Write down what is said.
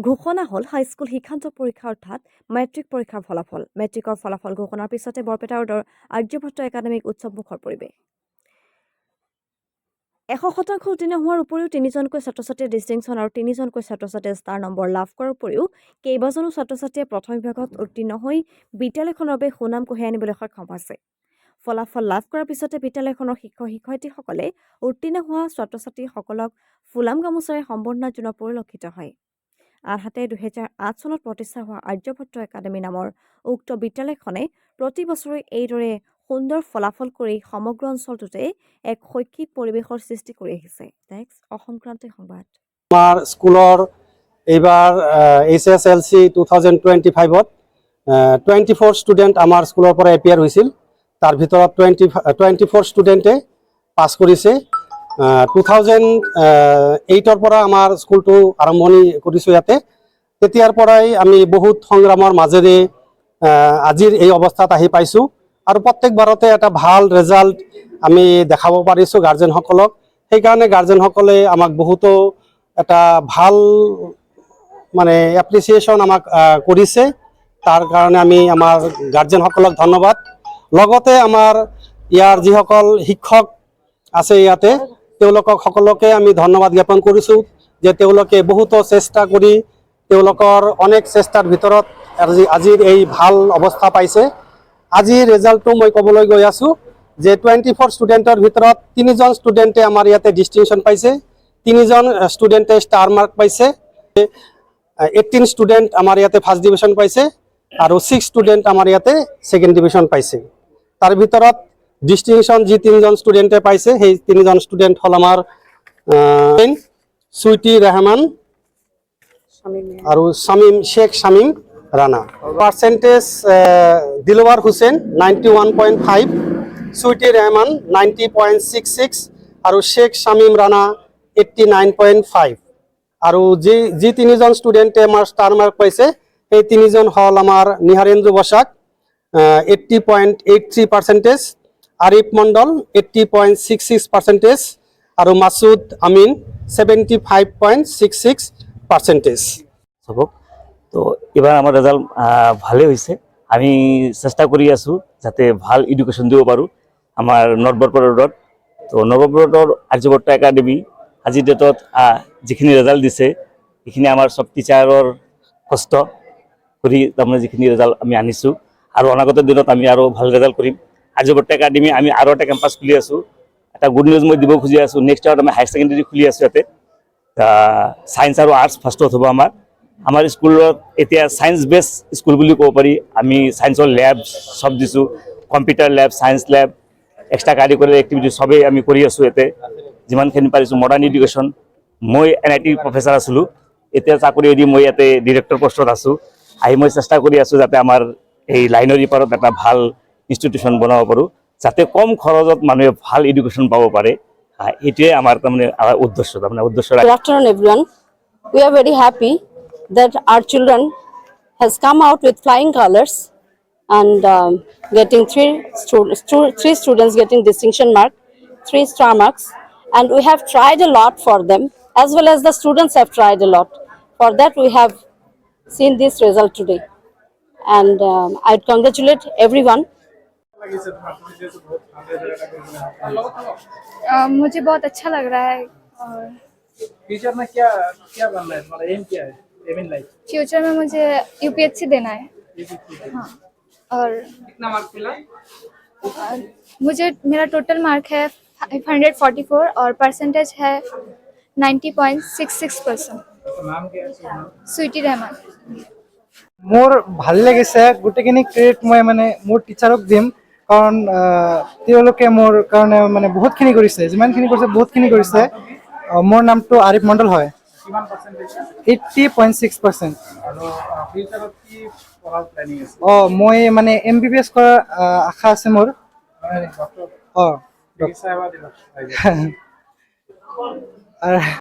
ঘোষণা হ'ল হাইস্কুল শিক্ষান্ত পৰীক্ষা অৰ্থাৎ মেট্ৰিক পৰীক্ষাৰ ফলাফল। মেট্ৰিকৰ ফলাফল ঘোষণাৰ পিছতে বৰপেটা ৰোডৰ আৰ্যভট্ট একাডেমিক উৎসৱমুখৰ পৰিৱেশ। 100% উত্তীৰ্ণ হোৱাৰ উপৰিও 3জনকৈ ছাত্ৰ-ছাত্ৰীয়ে ডিষ্টিংশ্যন আৰু 3জনকৈ ছাত্ৰ-ছাত্ৰীয়ে ষ্টাৰ নম্বৰ লাভ কৰাৰ উপৰিও কেইবাজনো ছাত্ৰ-ছাত্ৰীয়ে প্ৰথম বিভাগত উত্তীৰ্ণ হৈ বিদ্যালয়খনৰ বাবে সুনাম কঢ়িয়াই আনিবলৈ সক্ষম হৈছে। ফলাফল লাভ কৰাৰ পিছতে বিদ্যালয়খনৰ শিক্ষক-শিক্ষয়িত্ৰীসকলে উত্তীৰ্ণ হোৱা ছাত্ৰ-ছাত্ৰীসকলক ফুলাম গামোচাৰে সম্বৰ্ধনা জনোৱা পৰিলক্ষিত হয়। আনহাতে 2008 চনত প্ৰতিষ্ঠা হোৱা আৰ্যভট্ট একাডেমী নামৰ উক্ত বিদ্যালয়খনে প্ৰতি বছৰে এইদৰে সুন্দৰ ফলাফল কৰি সমগ্ৰ অঞ্চলটোতে এক শৈক্ষিক পৰিৱেশৰ সৃষ্টি কৰি আহিছে। নেক্সট অসমক্ৰান্তীয় সংবাদ। আমাৰ স্কুলৰ এইবাৰ HSLC 2025ত 24 ষ্টুডেণ্ট আমাৰ স্কুলৰ পৰা এপিয়াৰ হৈছিল। তাৰ ভিতৰত 24 ষ্টুডেণ্টে পাছ কৰিছে। 2008ৰ পৰা আমাৰ স্কুলটো আৰম্ভণি কৰিছোঁ ইয়াতে। তেতিয়াৰ পৰাই আমি বহুত সংগ্ৰামৰ মাজেৰে আজিৰ এই অৱস্থাত আহি পাইছোঁ আৰু প্ৰত্যেকবাৰতে এটা ভাল ৰেজাল্ট আমি দেখাব পাৰিছোঁ গাৰ্জেনসকলক। সেইকাৰণে গাৰ্জেনসকলে আমাক বহুতো এটা ভাল মানে এপ্ৰিচিয়েশ্যন আমাক কৰিছে। তাৰ কাৰণে আমি আমাৰ গাৰ্জেনসকলক ধন্যবাদ। লগতে আমাৰ ইয়াৰ যিসকল শিক্ষক আছে ইয়াতে তেওঁলোকক সকলোকে আমি ধন্যবাদ জ্ঞাপন কৰিছোঁ যে তেওঁলোকে বহুতো চেষ্টা কৰি তেওঁলোকৰ অনেক চেষ্টাৰ ভিতৰত আজিৰ এই ভাল অৱস্থা পাইছে। আজিৰ ৰেজাল্টটো মই ক'বলৈ গৈ আছোঁ যে 24 ষ্টুডেণ্টৰ ভিতৰত 3জন ষ্টুডেণ্টে আমাৰ ইয়াতে ডিষ্টিংশ্যন পাইছে, 3জন ষ্টুডেণ্টে ষ্টাৰ মাৰ্ক পাইছে, 18 ষ্টুডেণ্ট আমাৰ ইয়াতে ফাৰ্ষ্ট ডিভিজন পাইছে আৰু 6 ষ্টুডেণ্ট আমাৰ ইয়াতে ছেকেণ্ড ডিভিজন পাইছে। তাৰ ভিতৰত ডিষ্টিংশ্যন যি 3জন ষ্টুডেণ্টে পাইছে সেই 3জন ষ্টুডেণ্ট হ'ল আমাৰ সুইটি ৰেহমান আৰু শেখ শামীম ৰাণা। পাৰ্চেণ্টেজ দিলৱাৰ হুছেইন 91.5, সুইটি ৰেহমান 90.66 আৰু শেখ শামীম ৰাণা 89.5। আৰু যি 3জন ষ্টুডেণ্টে আমাৰ ষ্টাৰ মাৰ্ক পাইছে সেই 3জন হ'ল আমাৰ নিহাৰেন্দ্ৰ বসাক 80.83%, আৰিফ মণ্ডল 80.66% আৰু মাছুদ আমিন 75.66%। তো এবাৰ আমাৰ ৰেজাল্ট ভালো হয়েছে। আমি চেষ্টা কৰি আছোঁ যাতে ভাল এডুকেশ্যন দিব পাৰোঁ আমাৰ নৰ্থ বৰপেটা ৰোডত। তো north Barpeta road Aryabhatta academy আজিৰ ডেটত যিখিনি ৰেজাল্ট দিছে সেইখিনি আমাৰ চব টিচাৰৰ কষ্ট কৰি তাৰমানে যিখিনি ৰেজাল্ট আমি আনিছোঁ আৰু অনাগত দিনত আমি আৰু ভাল ৰেজাল্ট কৰিম। আৰ্যভট্ট একাডেমি আমি আৰু এটা কেম্পাছ খুলি আছোঁ। এটা গুড নিউজ মই দিব খুজি আছোঁ, নেক্সট ইয়াৰত আমি হায়াৰ ছেকেণ্ডেৰী খুলি আছোঁ ইয়াতে। ছায়েন্স আৰু আৰ্টছ ফাৰ্ষ্টত হ'ব আমাৰ স্কুলত এতিয়া ছায়েন্স বেছ স্কুল বুলি ক'ব পাৰি। আমি ছায়েন্সৰ লেব চব দিছোঁ, কম্পিউটাৰ লেব, ছায়েন্স লেব, এক্সট্ৰা কাৰিকুলাৰ এক্টিভিটি চবেই আমি কৰি আছোঁ ইয়াতে যিমানখিনি পাৰিছোঁ। মডাৰ্ণ এডুকেশ্যন, মই NIT প্ৰফেচাৰ আছিলোঁ, এতিয়া চাকৰি এৰি মই ইয়াতে ডিৰেক্টৰ পোষ্টত আছোঁ। আহি মই চেষ্টা কৰি আছোঁ যাতে আমাৰ এই লাইনৰ ইপাৰত এটা ভাল ইনষ্টিটিউশ্যন বনাব পাৰোঁ যাতে কম খৰচত মানুহে ভাল এডুকেশ্যন পাব পাৰে। এইটোৱে আমাৰ তাৰমানে উদ্দেশ্য। Good afternoon, everyone. We are very happy that our children has come out with flying colors and getting three students getting distinction mark, 3 star marks, and we have tried a lot for them as well as the students have tried a lot. For that we have seen this result today, and I congratulate everyone. मुझे बहुत अच्छा लग रहा है। और future में क्या क्या बनना है, तुम्हारा एम क्या है, एम इन लाइफ? फ्यूचर में मुझे UPSC देना है। हाँ, और कितना मार्क मिला? मुझे मेरा टोटल मार्क है 544 और परसेंटेज है 90.66%। नाम क्या है? सुइटी रहमान। মোৰ ভাল লাগিছে। গোটেইখিনি ক্ৰেডিট মই মানে মোৰ টিচাৰক দিম, কাৰণ তেওঁলোকে মোৰ কাৰণে মানে বহুতখিনি কৰিছে, যিমানখিনি কৰিছে বহুতখিনি কৰিছে। মোৰ নামটো আৰিফ মণ্ডল হয়। কিমান পাৰ্চেন্টেজ? 80.6%। আৰু ফিউচাৰত কি পঢ়াৰ প্লেনিং আছে? মই মানে MBBS কৰাৰ আশা আছে মোৰ। ডক্টৰ চিকিৎসা সেৱা দিবা।